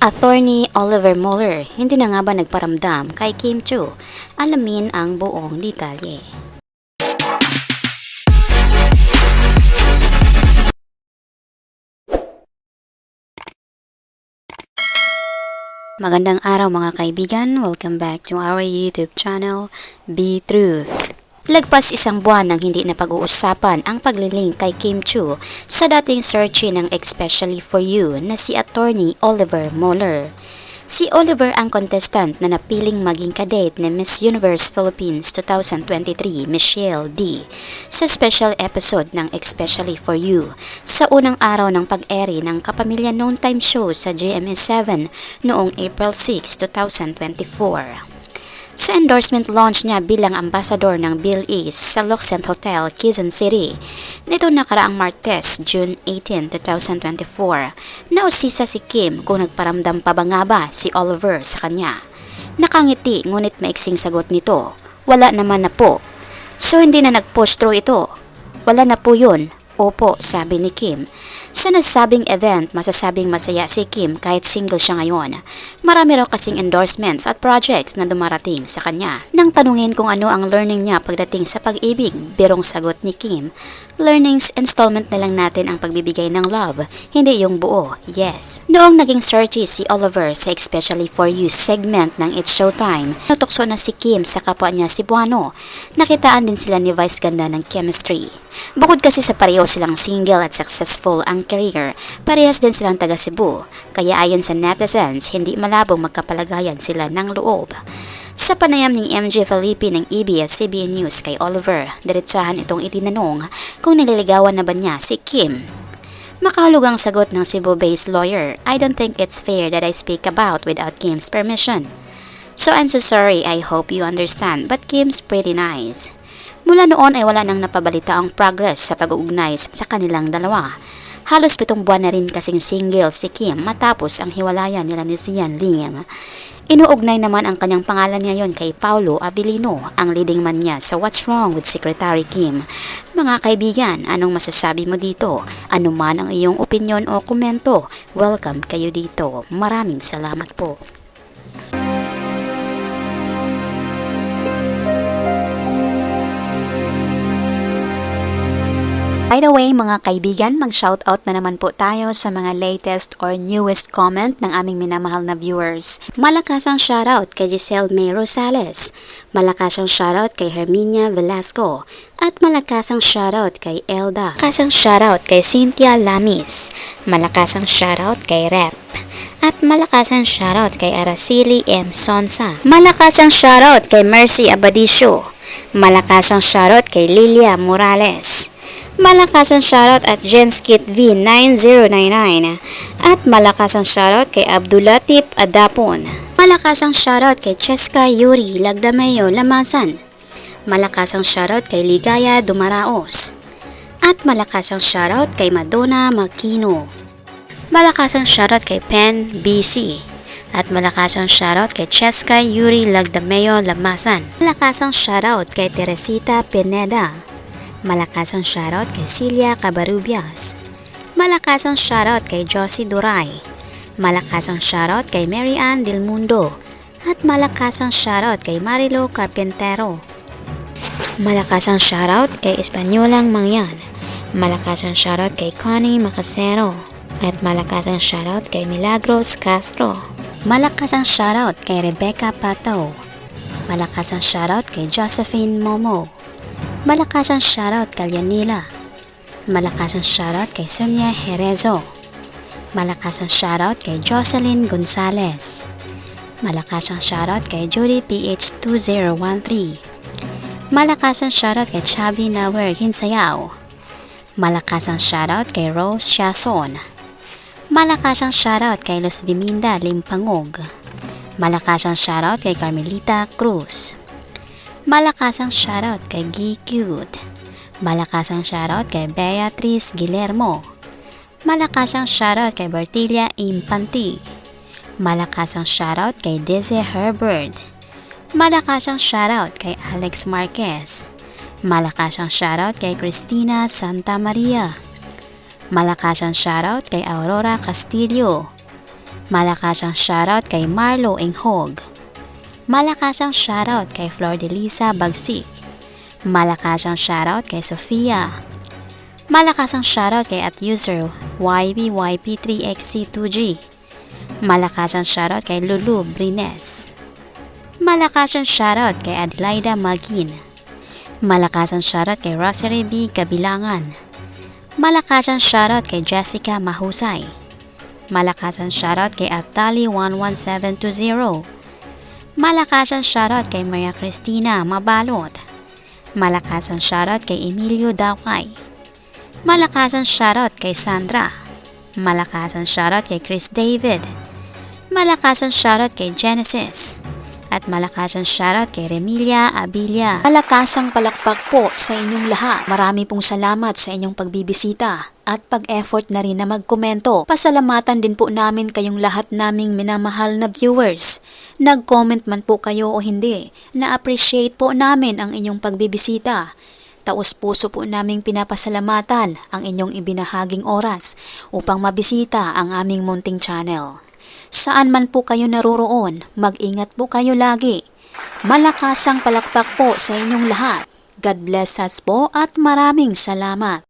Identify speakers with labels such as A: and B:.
A: Attorney Oliver Mueller hindi na nga ba nagparamdam kay Kim Chiu? Alamin ang buong detalye. Magandang araw mga kaibigan, welcome back to our YouTube channel, Be Truth. Lagpas isang buwan nang hindi na pag-uusapan ang paglilink kay Kim Chiu sa dating searchy ng Especially For You na si Attorney Oliver Mueller. Si Oliver ang contestant na napiling maging kadate ni Miss Universe Philippines 2023 Michelle D sa special episode ng Especially For You sa unang araw ng pag-eri ng Kapamilya Noon Time Show sa GMA7 noong April 6, 2024. Sa endorsement launch niya bilang ambassador ng Bill East sa Luxent Hotel, Quezon City, nito nakaraang Martes, June 18, 2024, nausisa si Kim kung nagparamdam pa ba nga ba si Oliver sa kanya. Nakangiti ngunit maiksing sagot nito, wala naman na po. So hindi na nag-push through ito. Wala na po yun. Opo, sabi ni Kim. Sa nasabing event, masasabing masaya si Kim kahit single siya ngayon. Marami raw kasing endorsements at projects na dumarating sa kanya. Nang tanungin kung ano ang learning niya pagdating sa pag-ibig, birong sagot ni Kim, learnings installment na lang natin ang pagbibigay ng love, hindi yung buo, yes. Noong naging searchy si Oliver sa Especially For You segment ng It's Showtime, natukso na si Kim sa kapwa niya si Buano. Nakitaan din sila ni Vice ganda ng chemistry. Bukod kasi sa pareho silang single at successful ang career, parehas din silang taga Cebu, kaya ayon sa netizens, hindi malabong magkapalagayan sila ng loob. Sa panayam ni MJ Felipe ng ABS-CBN News kay Oliver, diretsahan itong itinanong kung nililigawan na ba niya si Kim. Makahulugang sagot ng Cebu-based lawyer, I don't think it's fair that I speak about without Kim's permission. So I'm so sorry, I hope you understand, but Kim's pretty nice. Mula noon ay wala nang napabalita ang progress sa pag-uugnay sa kanilang dalawa. Halos 7 buwan na rin kasing single si Kim matapos ang hiwalayan nila ni Sian Lim. Inuugnay naman ang kanyang pangalan ngayon kay Paulo Avellino, ang leading man niya sa What's Wrong with Secretary Kim. Mga kaibigan, anong masasabi mo dito? Ano man ang iyong opinyon o komento, welcome kayo dito. Maraming salamat po. By the way mga kaibigan, mag-shoutout na naman po tayo sa mga latest or newest comment ng aming minamahal na viewers. Malakas ang shoutout kay Giselle May Rosales, malakas ang shoutout kay Herminia Velasco, at malakas ang shoutout kay Elda. Malakas ang shoutout kay Cynthia Lamis, malakas ang shoutout kay Rep, at malakas ang shoutout kay Araceli M. Sonsa. Malakas ang shoutout kay Mercy Abadisio, malakas ang shoutout kay Lilia Morales. Malakas ang shoutout at Jenskit V9099 at malakas ang shoutout kay Abdulatif Adapon. Malakas ang shoutout kay Cheska Yuri Lagdameo Lamasan. Malakas ang shoutout kay Ligaya Dumaraos. At malakas ang shoutout kay Madonna Makino. Malakas ang shoutout kay Pen BC. At malakas ang shoutout kay Cheska Yuri Lagdameo Lamasan. Malakas ang shoutout kay Teresita Pineda. Malakas ang shoutout kay Celia Cabarubias. Malakas ang shoutout kay Josie Duray. Malakas ang shoutout kay Mary Ann Del Mundo. At malakas ang shoutout kay Marilo Carpintero. Malakas ang shoutout kay Espanyolang Mangyan. Malakas ang shoutout kay Connie Macasero. At malakas ang shoutout kay Milagros Castro. Malakas ang shoutout kay Rebecca Pato. Malakas ang shoutout kay Josephine Momo. Malakas ang shoutout kay Yanila. Malakas ang shoutout kay Sonia Herezo. Malakas ang shoutout kay Jocelyn Gonzalez. Malakas ang shoutout kay Judy PH2013. Malakas ang shoutout kay Chavi Nawer Hinsayaw. Malakas ang shoutout kay Rose Shason. Malakas ang shoutout kay Luz Biminda Limpangog. Malakas ang shoutout kay Carmelita Cruz. Malakas ang shoutout kay G Cute. Malakas ang shoutout kay Beatrice Guillermo. Malakas ang shoutout kay Bertilia Impantig. Malakas ang shoutout kay Dese Herbert. Malakas ang shoutout kay Alex Marquez. Malakas ang shoutout kay Cristina Santa Maria. Malakas ang shoutout kay Aurora Castillo. Malakasang shoutout kay Marlo Enghog. Malakasang shoutout kay Flor de Lisa Bagsik. Malakasang shoutout kay Sofia. Malakasang shoutout kay @user YBYP3XC2G. Malakasang shoutout kay Lulu Brines. Malakasang shoutout kay Adelaida Magin. Malakasang shoutout kay Rosary B. Kabilangan. Malakasang shoutout kay Jessica Mahusay. Malakasang shoutout kay Atali11720. Malakasang shoutout kay Maria Cristina Mabalot. Malakasang shoutout kay Emilio Dawkay. Malakasang shoutout kay Sandra. Malakasang shoutout kay Chris David. Malakasang shoutout kay Genesis. At malakasang shoutout kay Remilia Abilia. Malakasang palakpak po sa inyong lahat. Marami pong salamat sa inyong pagbibisita at pag-effort na rin na magkomento. Pasalamatan din po namin kayong lahat naming minamahal na viewers. Nag-comment man po kayo o hindi, na-appreciate po namin ang inyong pagbibisita. Taos-puso po naming pinapasalamatan ang inyong ibinahaging oras upang mabisita ang aming munting channel. Saan man po kayo naroroon, mag-ingat po kayo lagi. Malakasang palakpak po sa inyong lahat. God bless us po at maraming salamat.